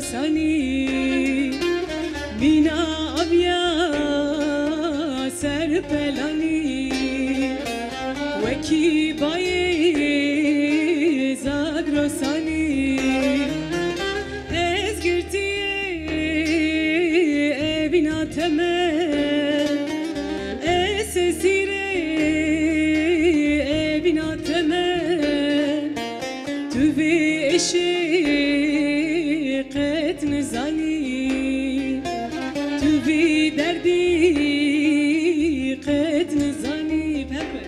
زاگرسانی مینا آبیا سر پلانی وکی بای زاگرسانی از گرتی بینا تمام از سیره بینا تمام تو به عشقت نزانی تو به دردی قد نزانی بابا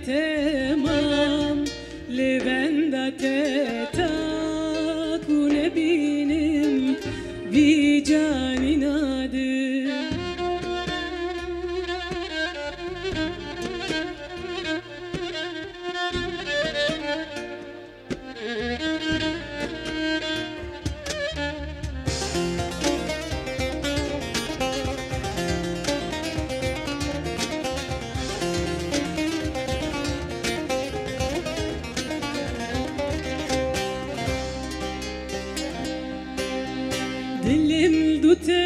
تمام لبندت تاکون بینم بی جانی نادم دلم دوته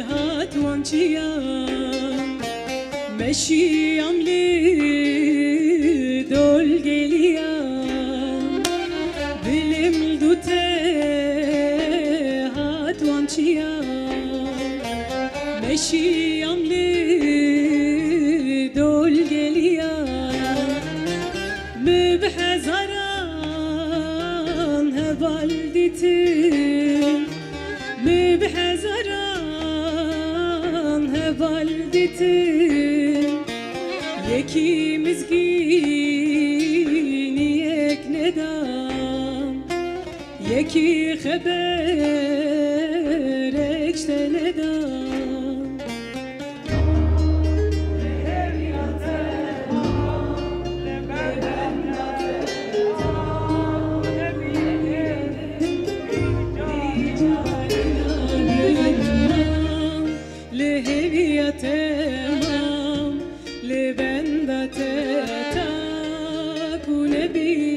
هات وانچیام مشیم لی دل گلیم دلم دوته هات وانچیام مشیم لی دل گلیم مبحزران هوالدیتم مبحزران هوالدیتم یکی مزگینی یک ندام یکی خبرش ندام تمام لبندت تاکون بی